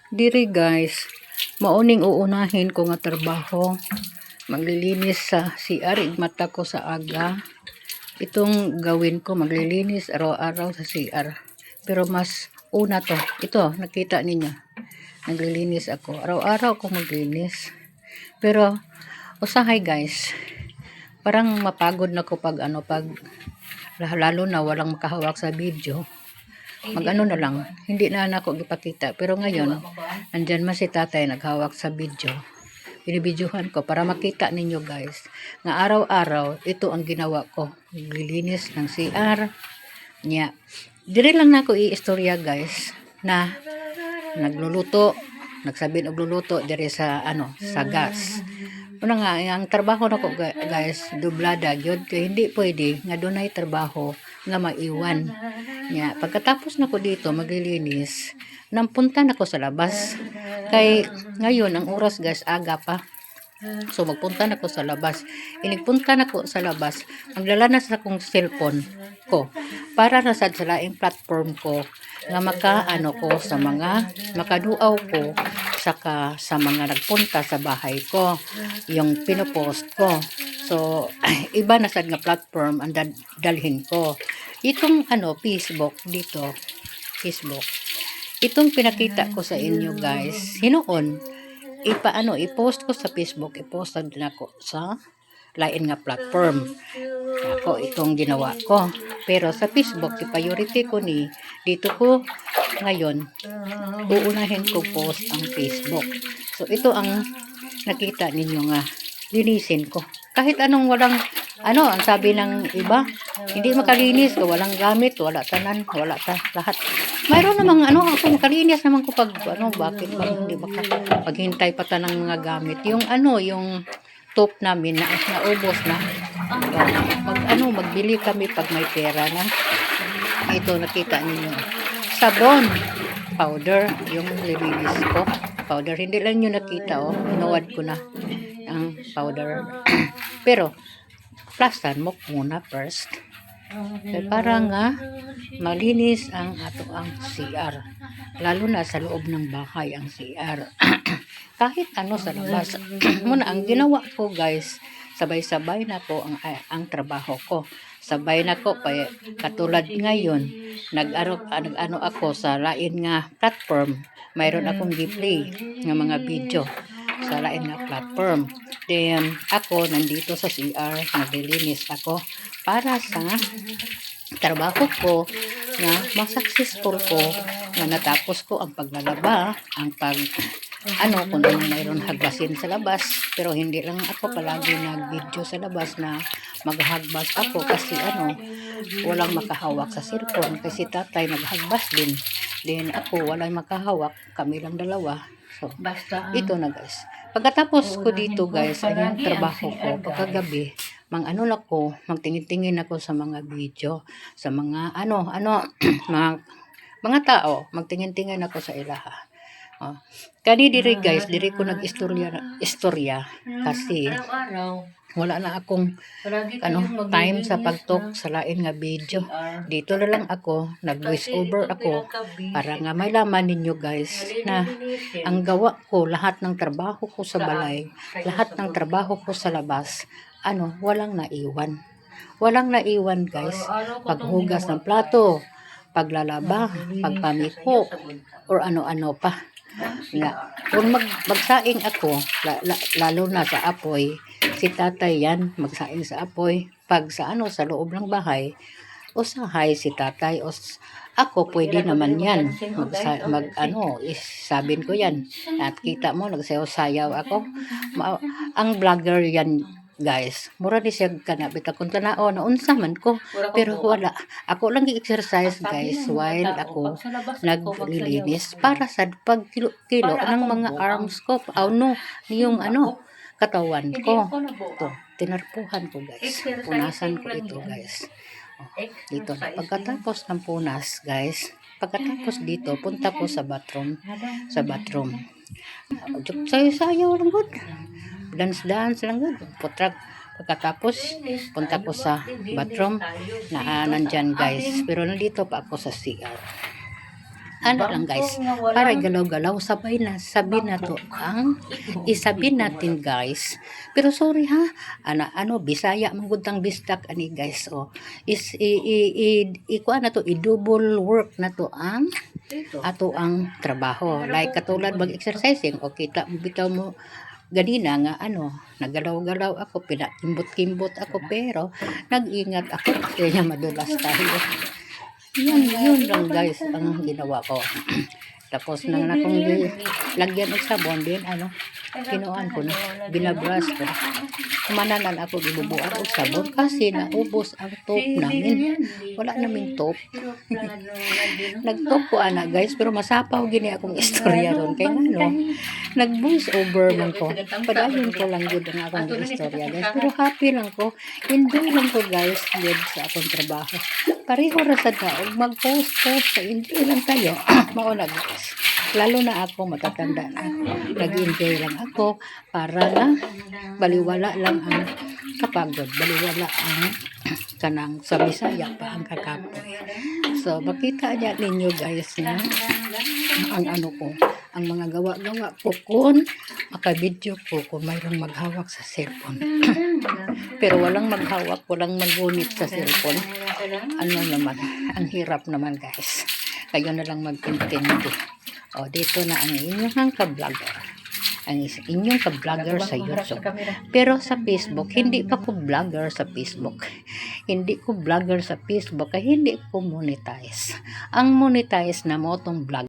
Diri guys, mauning uunahin ko nga trabaho. Maglilinis sa CR, igmata ko sa aga. Itong gawin ko, maglilinis araw-araw sa CR. Pero mas una to. Ito, nakita ninyo. Naglilinis ako. Araw-araw ako maglinis. Pero, usahay guys. Parang mapagod na ko pag lalo na walang makahawak sa video. Mag-ano na lang, hindi na ako ipakita. Pero ngayon, andyan man si tatay naghawak sa video. Binibidyohan ko para makita ninyo guys. Nga araw-araw, ito ang ginawa ko. Naglilinis ng CR. Nya. Dire lang na ako i-istorya guys. Na nagluluto. Nagsabi nagluluto dire sa sa gas. Una nga, ang trabaho na ko guys, dublada gyud kay hindi pwede nga dunay trabaho nga maiwan. Nya, pagkatapos na ko dito maglilinis, nampunta na ko sa labas. Kay ngayon ang oras guys aga pa. So magpunta na ko sa labas. Inigpunta na ko sa labas, magdala na sa akong cellphone ko para na sa laing platform ko nga makaano ko sa mga makaduaw ko saka sa mga nagpunta sa bahay ko yung pinopost ko. So iba na sad nga platform ang dalhin ko. Itong Facebook dito, Facebook. Itong pinakita ko sa inyo guys. Hinoon i-post ko sa Facebook, i-post din ako sa lain nga platform. Ako itong ginawa ko. Pero sa Facebook, priority ko ni dito ko ngayon uunahin ko post ang Facebook. So ito ang nakita ninyo nga linisin ko. Kahit anong walang ang sabi ng iba, hindi makalinis ko, walang gamit, wala tanan, wala lahat. Mayroon namang ako makalinis naman ko pag bakit hindi paghintay pa ta ng mga gamit. Yung yung top namin na naubos na. Magbili kami pag may pera na. Ito nakita niyo. Sabon, powder, yung lilinis ko. Powder, hindi lang nyo nakita inuwad ko na ang powder. Pero plasan mo muna first. Para nga malinis ang CR. Lalo na sa loob ng bahay ang CR. Kahit sa labas. Muna ang ginawa ko guys, sabay-sabay na ko ang trabaho ko. Sabay na ko katulad ngayon, nag-ano ako sa lain nga platform. Mayroon akong giplay ng mga video sa lain nga platform. Then ako nandito sa CR, naglilinis ako para sa trabaho ko nga mas-successful ko na natapos ko ang paglalaba, ang kung mayroon hagbasin sa labas. Pero hindi lang ako palagi nag-video sa labas na maghagbas ako kasi walang makahawak sa cellphone kasi tatay naghagbas din. Then ako walang makahawak, kami lang dalawa. So, ito na guys. Pagkatapos ko dito guys, ang trabaho ko pagkagabi, magtingin-tingin ako sa mga video, sa mga mga tao, magtingin-tingin ako sa ilaha. Kani diri guys, diri ko nag-istorya kasi wala na akong time sa pagtok sa lain nga video. Dito na lang ako, nag-voice over ako para nga may laman ninyo guys na ang gawa ko, lahat ng trabaho ko sa balay, lahat ng trabaho ko sa labas, walang naiwan. Walang naiwan guys. Paghugas ng plato, paglalaba, pagpamiko, or ano-ano pa. Kung magsaing ako, lalo na sa apoy, si tatay yan, magsaing sa apoy. Pag sa sa loob ng bahay, usahay si tatay, ako pwede naman yan. Sabin ko yan. At kita mo, nagsayaw-sayaw ako. Ang vlogger yan, guys. Mura di siya kanabit akong tanao na unsa man ko. Pero wala. Ako lang i-exercise guys while ako naglilinis para sa pagkilo ng mga arms ko. Yung katawan ko. Ito, tinarpuhan ko guys. Punasan ko ito guys. Dito na. Pagkatapos ng punas guys, pagkatapos dito, punta ko sa bathroom. Sayo-sayo lang good. Dance lang good. Pagkatapos, punta ko sa bathroom na nandyan guys. Pero nandito pa ako sa CR. Ano lang guys, para galaw-galaw, sabay na, sabi na to ang isabi natin guys. Pero sorry ha, ano, Bisaya, manggutang bistak, ani guys, oh. Kuha na to, i-double work na to ang ato ang trabaho. Like katulad mag-exercising, o kita, bitaw mo, ganina nga ano, nagalaw-galaw ako, pinakimbot-kimbot ako, pero nag-ingat ako kaya madulas tayo. Yun lang guys ang ginawa ko. Tapos nang akong lagyan og sabon din, ano, kinuan ko na, binabrush ko. Kumananan ako gibubuan og sabon kasi naubos ang top namin. Wala naming top. Nag-top ko ana guys, pero masapaw gini akong istorya ron. Kaya ano, nag-voice over man ko. Padayon ko lang yun ang akong istorya guys. Pero happy lang ko. Enjoy lang ko guys yun sa akong trabaho. Pareho ra sa daog, mag-post-post sa enjoy lang tayo. Mauna guys. Lalo na ako, matatanda na ako. Nag-enjoy lang ako para lang baliwala lang ang kapagod. Baliwala ang kanang sa Bisaya pa ang kakapoy. So, makita niya ninyo guys na ang ano ko, ang mga gawa-gawa ko kung makabidyo ko kung mayroong maghawak sa cellphone. Pero walang maghawak, walang magunit sa cellphone. Ano naman, ang hirap naman guys. Kayo na lang mag-continue. O, dito na ang inyong ka-vlogger. Ang inyong ka-vlogger sa YouTube. Pero sa Facebook, hindi pa ko vlogger sa Facebook. Hindi ko vlogger sa Facebook kaya hindi ko monetize. Ang monetize na mo itong vlog.